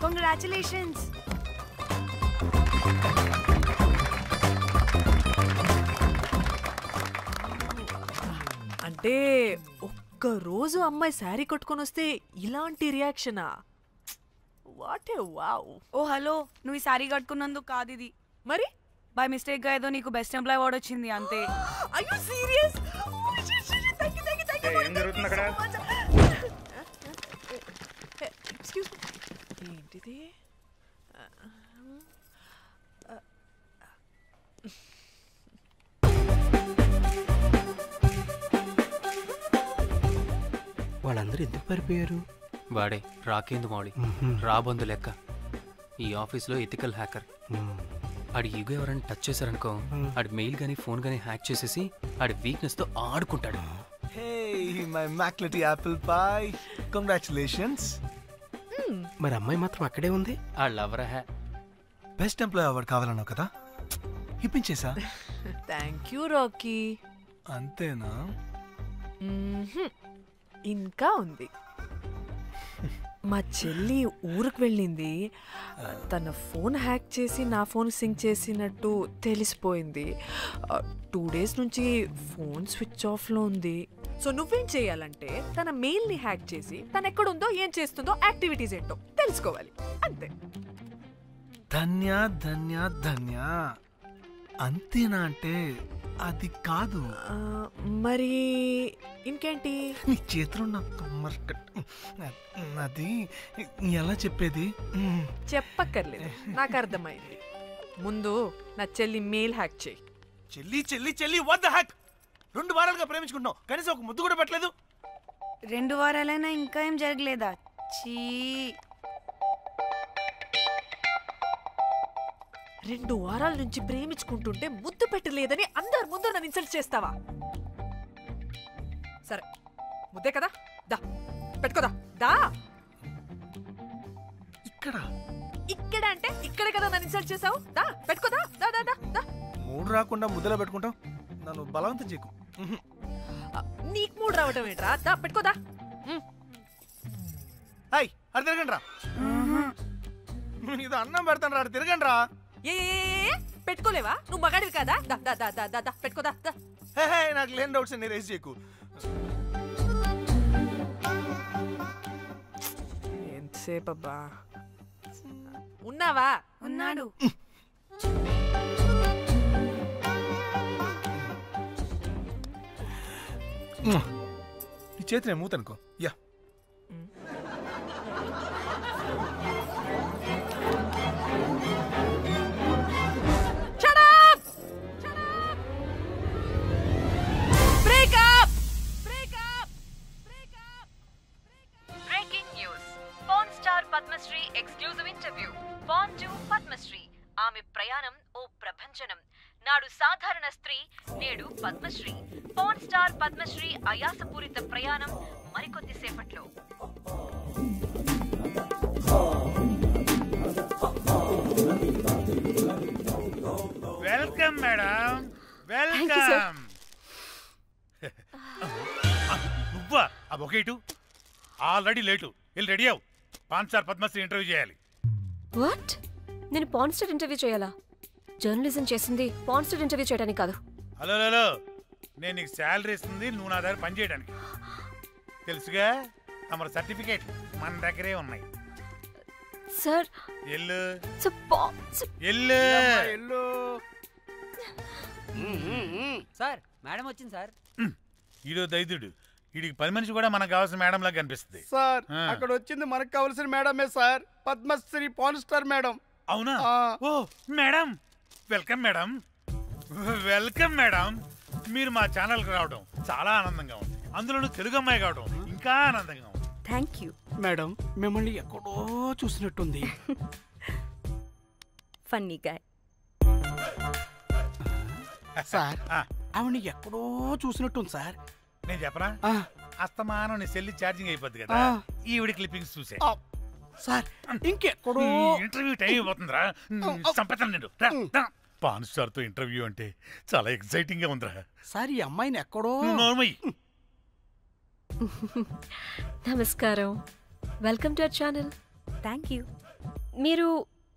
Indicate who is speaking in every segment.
Speaker 1: Congratulations.
Speaker 2: అంటే ఒక్కరోజు అమ్మాయి శారీ కట్టుకొని వస్తే ఇలాంటి రియాక్షనా? What a wow.
Speaker 1: ఓ హలో, నువ్వు ఈ సారీ కట్టుకున్నందుకు కాదు ఇది.
Speaker 2: మరి
Speaker 1: బై మిస్టేక్ గా ఏదో నీకు బెస్ట్ ఎంప్లాయ్ అవార్డ్ వచ్చింది అంతే.
Speaker 2: Are you serious?
Speaker 3: ఏం జరుగుతుంది అక్కడ?
Speaker 2: Excuse me. ఏంటిది?
Speaker 4: వాళ్ళందరూ ఎందుకు పారిపోయారు?
Speaker 5: వాడే రాకేందు మౌళి, రాబందు లెక్క. ఈ ఆఫీస్లో ఎథికల్ హ్యాకర్. ఆడి ఈగో ఎవరైనా టచ్ చేశారనుకో, ఆడి మెయిల్ కానీ ఫోన్ కానీ హ్యాక్ చేసేసి ఆడి వీక్నెస్తో ఆడుకుంటాడు.
Speaker 6: Hey, my McLetty apple pie. Congratulations.
Speaker 4: మరి అమ్మాయి మాత్రం అక్కడే ఉంది.
Speaker 5: ఆ లవరా హ్యా.
Speaker 6: బెస్ట్ ఎంప్లాయ్ అవార్డు కావాలన్నావు కదా, ఇప్పించేసా.
Speaker 2: Thank you Rocky.
Speaker 6: అంతేనా?
Speaker 2: ఇంకా ఉంది. మా చెల్లి ఊరికి వెళ్ళింది. తన ఫోన్ హ్యాక్ చేసి నా ఫోన్ సింక్ చేసినట్టు తెలిసిపోయింది. 2 days నుంచి ఫోన్ స్విచ్ ఆఫ్లో ఉంది. సో నువ్వేం చేయాలంటే తన మెయిల్ని హ్యాక్ చేసి తను ఎక్కడుందో ఏం చేస్తుందో యాక్టివిటీస్ ఏంటో తెలుసుకోవాలి, అంతే.
Speaker 6: ధన్య ధన్య ధన్య. అంతేనా అంటే అది కాదు.
Speaker 2: మరి ఇంకేంటి?
Speaker 6: నీ చేతిలో అది ఎలా చెప్పేది?
Speaker 2: చెప్పక్కర్లేదు, నాకు అర్థమైంది. ముందు నా చెల్లి మెయిల్ హ్యాక్ చేయి.
Speaker 6: చెల్లి చెల్లి చెల్లి వాట్ ద హ్యాక్? 2 వారాలుగా ప్రేమించుకుంటున్నావు, కనీసం ఒక ముద్దు కూడా పెట్టలేదు.
Speaker 1: 2 వారాలైనా ఇంకా ఏం జరగలేదా? చీ.
Speaker 2: 2 వారాల నుంచి ప్రేమించుకుంటుంటే ముద్దు పెట్టలేదని అందరి ముందు నన్ను ఇన్సల్ట్ చేస్తావా? సరే, ముద్దే కదా, దా పెట్టుకోదా. దా. ఇక్కడ అంటే ఇక్కడే కదా నన్ను ఇన్సల్ట్ చేసావు. దా పెట్టుకోదా. దా దా దా దా.
Speaker 6: మూడు రాకుండా ముద్దలో పెట్టుకుంటావు, నన్ను బలవంతం చేయకు.
Speaker 2: నీకు మూడు రావటం ఏంట్రా? దా పెట్టుకోదా.
Speaker 6: హాయ్, అది తిరగండి రా. ఇది అన్నం పెడతాను రా, తిరగండి రా.
Speaker 2: ఏ పెట్టుకోలేవా? నువ్వు మగాడివి కదా. దా దా దా దా దా పెట్టుకోదా.
Speaker 6: నాకు లేని డౌట్స్ అన్ని రేస్ చేయకు.
Speaker 2: ఎంతసేపు అబ్బా? ఉన్నావా?
Speaker 1: ఉన్నాడు.
Speaker 6: నీ చేతి నేను మూతనుకో. Yeah,
Speaker 7: Padmashri exclusive interview. Pan to Padmashri. ఆమె ప్రయాణం ఓ ప్రభంజనం. నాడు సాధారణ స్త్రీ, నేడు పద్మశ్రీ. పాన్ స్టార్ పద్మశ్రీ అయాసపూరిత ప్రయాణం మరికొద్ది సేపట్లో.
Speaker 3: Welcome madam, welcome. నువ్వా? ఆ బొకేటు ఆల్రెడీ లేటు. వెళ్ళి రెడీ అవు, పాన్ స్టార్ పద్మశ్రీ ఇంటర్వ్యూ చేయాలి.
Speaker 8: వాట్? నేను పాన్ స్టార్ ఇంటర్వ్యూ చేయాలా? జర్నలిజం చేసింది పాన్ స్టార్ ఇంటర్వ్యూ చేయడానికి కాదు.
Speaker 3: హలో హలో, నేను నీకు శాలరీ ఇస్తుంది నువ్వు నా దగ్గర పని చేయడానికి. తెలుసుగా, తమ సర్టిఫికేట్ మన దగ్గరే ఉన్నాయి.
Speaker 8: సార్
Speaker 3: ఎల్లు
Speaker 9: ఎల్లు.
Speaker 10: సార్ మేడం వచ్చింది సార్.
Speaker 3: ఈడో దైదుడు, వీడికి 10 మనిషి కూడా మనకు కావాల్సిన మేడం లాగా కనిపిస్తుంది
Speaker 9: సార్. అక్కడ వచ్చింది మనకు కావాల్సిన మేడమే sir, Padmashri pan star madam.
Speaker 3: అవునా? ఓ madam, welcome madam, welcome madam. మీరు మా ఛానల్కి రావడం చాలా ఆనందంగా ఉంది. అందులోనూ తెలుగు అమ్మాయి కావడం ఇంకా ఆనందంగా ఉంది.
Speaker 8: Thank you
Speaker 4: madam. మిమ్మల్ని ఎక్కడో చూసినట్టుంది.
Speaker 8: Funny guy.
Speaker 4: సార్, ఆవిడ ఎక్కడో చూసినట్టుంది సార్.
Speaker 3: నేను చెప్పనా? అస్తమానం నీ సెల్లి ఛార్జింగ్ అయిపోద్ది కదా, ఈవిడ క్లిప్పింగ్స్ చూసే.
Speaker 4: సార్ ఇంకెక్కడో
Speaker 3: ఇంటర్వ్యూ టైం అయిపోతుందిరా. సంపేతం నేను. పాన్ స్టార్ తో ఇంటర్వ్యూ అంటే చాలా ఎక్సైటింగ్ గా ఉందిరా.
Speaker 4: సార్, ఈ అమ్మాయిని ఎక్కడో.
Speaker 8: నమస్కారం, welcome to our channel.
Speaker 11: Thank you.
Speaker 8: మీరు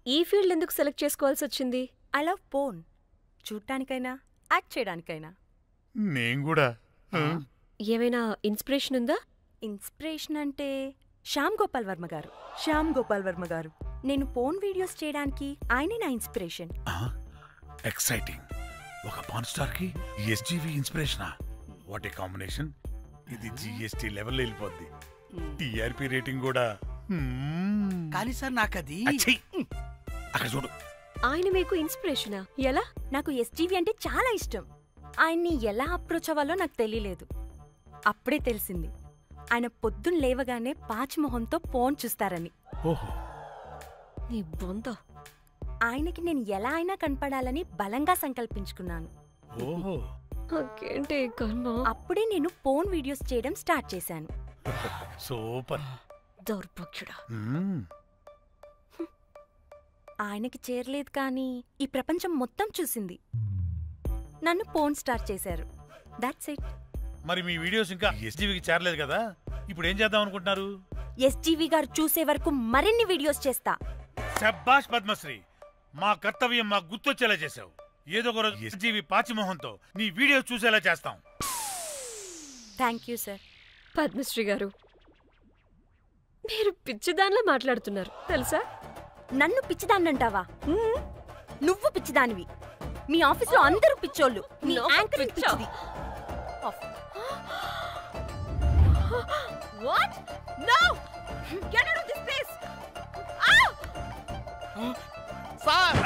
Speaker 8: ఈ ఫీల్డ్ ఎందుకు సెలెక్ట్ చేసుకోవాల్సి వచ్చింది?
Speaker 11: I love phone. చూడటానికైనా యాక్ట్ చేయడానికైనా.
Speaker 3: నేను కూడా.
Speaker 8: ఏమైనా ఇన్స్పిరేషన్ ఉందా?
Speaker 11: ఇన్స్పిరేషన్ అంటే శ్యామ్ గోపాల్ వర్మ గారు. నేను పోన్ వీడియోస్ చేయడానికి ఆయనే నా ఇన్స్పిరేషన్.
Speaker 3: ఎక్సైటింగ్. ఒక పాన్ స్టార్ కి ఎస్జీవి ఇన్స్పిరేషనా? What a combination. ఇది జిఎస్టీ లెవెల్ వెళ్ళిపోద్ది. టిఆర్పి రేటింగ్ కూడా.
Speaker 4: కానీ సార్ నాకది
Speaker 3: అక్కడ చూడు.
Speaker 8: ఆయన మీకు ఇన్స్పిరేషనా? ఎలా?
Speaker 11: నాకు ఎస్జీవి అంటే చాలా ఇష్టం. ఆయన్ని ఎలా అప్రోచ్ అవ్వాలో నాకు తెలియలేదు. అప్పుడే తెలిసింది ఆయన పొద్దున్న లేవగానే పాచిమొహంతో ఫోన్ చూస్తారని.
Speaker 8: నీ బొంద.
Speaker 11: ఆయనకి నేను ఎలా అయినా కనపడాలని బలంగా సంకల్పించుకున్నాను. అప్పుడే నేను ఫోన్ వీడియోస్ చేయడం స్టార్ట్ చేశాను.
Speaker 3: సూపర్.
Speaker 8: దౌర్భాగ్యుడా.
Speaker 11: ఆయనకి చేరలేదు కానీ ఈ ప్రపంచం మొత్తం చూసింది. నన్ను ఫోన్ స్టార్ చేశారు. That's it.
Speaker 3: మరి మీ వీడియోస్ ఇంకా ఎస్జీవికి చేరలేదు కదా, ఇప్పుడు ఏం చేద్దాం అనుకుంటున్నారు?
Speaker 11: ఎస్జీవి గారు చూసే వరకు మరిన్ని వీడియోస్ చేస్తా.
Speaker 3: శభాష్ పద్మశ్రీ, మా కర్తవ్యం మాకు గుర్తొచ్చేలా చేసావు. ఏదో ఒక రోజు ఎస్జీవి పాచిమోహంతో నీ వీడియోస్ చూసేలా చేస్తాం.
Speaker 11: Thank you sir.
Speaker 8: పద్మశ్రీ గారు, మీరు పిచ్చిదానిలా మాట్లాడుతున్నారు తెలుసా?
Speaker 11: నన్ను పిచ్చిదాన్నంటావా? నువ్వు పిచ్చిదానివి. మీ ఆఫీస్లో అందరూ పిచ్చోళ్ళు. నీ యాంకరింగ్ పిచ్చిది.
Speaker 8: What? No! Get out of this place!
Speaker 9: Sir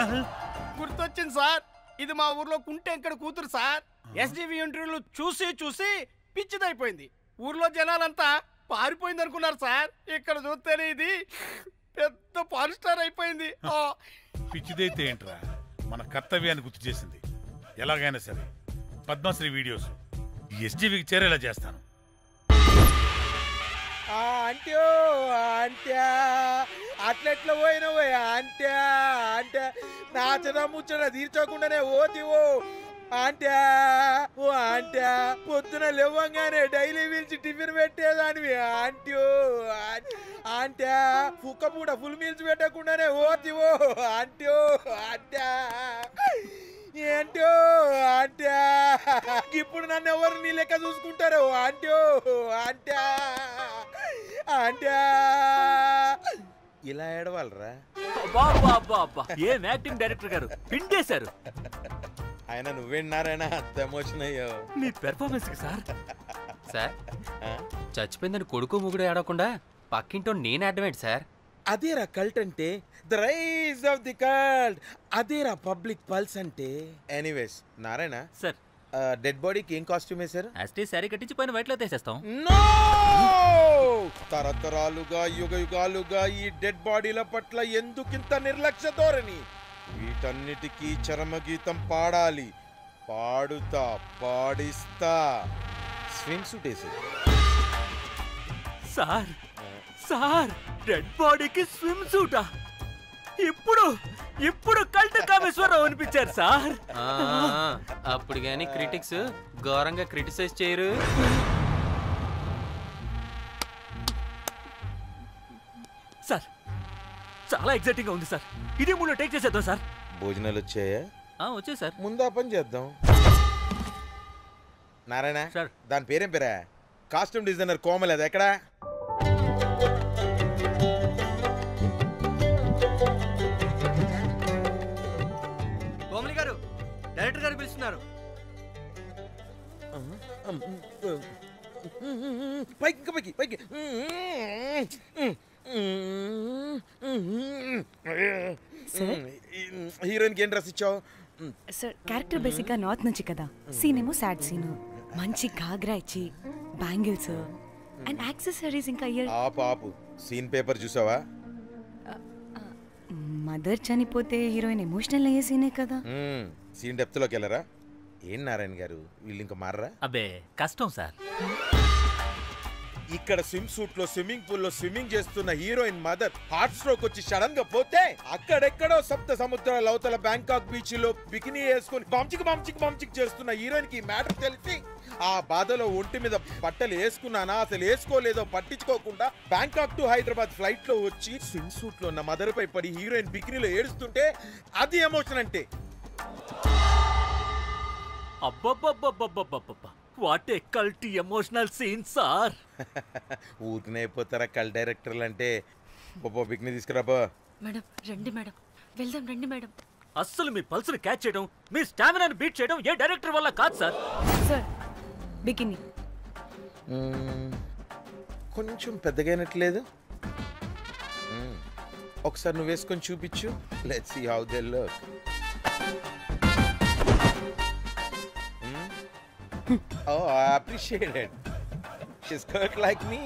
Speaker 9: గుర్తొచ్చింది సార్. ఇది మా ఊర్లో కుంటెంకడ కూతురు సార్. ఎస్జీవి ఇంటర్వ్యూలు చూసి చూసి పిచ్చిదైపోయింది. ఊర్లో జనాలంతా పారిపోయింది అనుకున్నారు సార్. ఇక్కడ చూస్తేనే ఇది పెద్ద పాన్ స్టార్ అయిపోయింది.
Speaker 3: పిచ్చిదైతే ఏంట్రా, మన కర్తవ్యాన్ని గుర్తు చేసింది. ఎలాగైనా సరే పద్మశ్రీ వీడియోస్ ఎస్జీవికి చేరేలా చేస్తాను.
Speaker 12: అంట్యో అంట్యా అట్లెట్లా పోయినవో అంట్యా అంటే నాచన ముచ్చట తీర్చకుండానే ఓతివో అంట్యా. ఓ అంట్యా పొద్దున లేవంగానే డైలీ పిలిచి టిఫిన్ పెట్టేదానివి అంట్యో అంట్యా. కుక్క పూట ఫుల్ మీల్స్ పెట్టకుండానే ఓతివో అంట్యో అంట్యా. ఏంటో అంట్యా ఇప్పుడు నన్ను ఎవరు నీ లెక్క చూసుకుంటారు అంట్యో అంట్యా అంట్యా. ఇలా ఏడవాలరా?
Speaker 13: ఏం యాక్టింగ్ డైరెక్టర్ గారు పిండేశారు.
Speaker 12: ఆయన నువ్వేనారాయణ అంత ఎమోషన్ అయ్యో
Speaker 13: మీ పెర్ఫార్మెన్స్ కి సార్.
Speaker 5: సార్ చచ్చిపోయిందని కొడుకు ముగుడు ఏడకుండా పక్కింటో నేను అడ్డమేంటి సార్?
Speaker 12: అదేరా కల్ట్ అంటే, the rise of the cult. అదేరా పబ్లిక్ పల్స్ అంటే. ఎనీవేస్ నారాయణ
Speaker 13: సార్,
Speaker 12: డెడ్ బాడీకి ఏం కాస్ట్యూమ్ వేశారు?
Speaker 13: యాస్టీ సారీ కట్టించి పైన వైట్లో తీసేస్తాం.
Speaker 12: నో! తరతరాలుగా యుగ యుగాలుగా ఈ డెడ్ బాడీల పట్ల ఎందుకింత నిర్లక్ష్య ధోరణి? వీటన్నిటికీ చరమగీతం పాడాలి. పాడుతా, పాడిస్తా. స్విమ్ సూట్ వేసి
Speaker 13: సార్. సార్ డెడ్ బాడీకి స్విమ్ సూటా? ఇప్పుడు ఇప్పుడు కల్ట్ కామేశ్వరరావు అనిపించారు సార్.
Speaker 5: అప్పుడు గాని క్రిటిక్స్ ఘోరంగా క్రిటిసైజ్ చేయరు.
Speaker 13: సార్ చాలా ఎక్సైటింగ్ గా ఉంది సార్. ఇది మూడు టేక్ చేసేద్దాం సార్.
Speaker 12: భోజనాలు వచ్చాయా?
Speaker 13: వచ్చాయి సార్.
Speaker 12: ముందా పని చేద్దాం. నారాయణ సార్, దాని పేరేం పేరా? Costume designer Komal. అది ఎక్కడా?
Speaker 10: కోమలి గారు, డైరెక్టర్ గారు పిలుస్తున్నారు.
Speaker 12: పైకి ఇంకా పైకి పైకి. హీరోయిన్కి ఏం డ్రెస్ ఇచ్చావు?
Speaker 1: సార్ క్యారెక్టర్ బేసిక్గా నార్త్ నుంచి కదా, సీన్ ఏమో సాడ్ సీన్. మంచి ఘాగ్రా ఇచ్చి బ్యాంగిల్స్ అండ్ యాక్సెసరీస్ ఇంకా ఇయర్.
Speaker 12: ఆపు సీన్ పేపర్ చూసావా?
Speaker 1: మదర్ చనిపోతే హీరోయిన్ ఎమోషనల్ అయ్యే సీనే కదా.
Speaker 12: సీన్ డెప్త్ లోకి వెళ్ళరా? ఏం నారాయణ గారు వీళ్ళు ఇంకా మారరా?
Speaker 13: అబ్బే కష్టం సార్.
Speaker 12: ఇక్కడ స్విమ్ సూట్ లో స్విమ్మింగ్ పూల్ లో స్విమ్మింగ్ చేస్తున్న హీరోయిన్ మదర్ హార్ట్ స్ట్రోక్ వచ్చి సడన్ గా పోతే అక్కడెక్కడో సప్త సముద్రాల అవతల బ్యాంకాక్ బీచ్ లో బికినీ వేసుకొని బంచిక్ చేస్తున్న హీరోయిన్ కి మ్యాటర్ తెలిసి ఆ బాధలో ఒంటి మీద బట్టలు వేసుకున్నానా అసలు వేసుకోలేదో పట్టించుకోకుండా బ్యాంకాక్ టు హైదరాబాద్ ఫ్లైట్ లో వచ్చి స్విమ్ సూట్ లో ఉన్న మదర్ పై పడి హీరోయిన్ బికినీలో ఏడుస్తుంటే అది ఎమోషన్ అంటే.
Speaker 13: అబ్బబ్బబ్బబ్బబ్బబ్బబ్బ what a culty emotional scene sir.
Speaker 12: ఊరికనే అయిపోతారా కల్ డైరెక్టర్లు అంటే. బికినీ తీసుకురాబో.
Speaker 8: మేడం రండి మేడం, వెళ్దాం రండి మేడం.
Speaker 13: అస్సలు మీ పల్స్ని క్యాచ్ చేయడం, మీ స్టామినాని బీట్ చేయడం ఏ డైరెక్టర్ వల్ల కాదు సార్.
Speaker 1: సార్ బికినీ
Speaker 12: కొంచెం పెద్దగైనట్లేదు. ఒకసారి నువ్వు వేసుకొని చూపించు. Let's see how they look. Oh, I appreciate it. She's cut like me.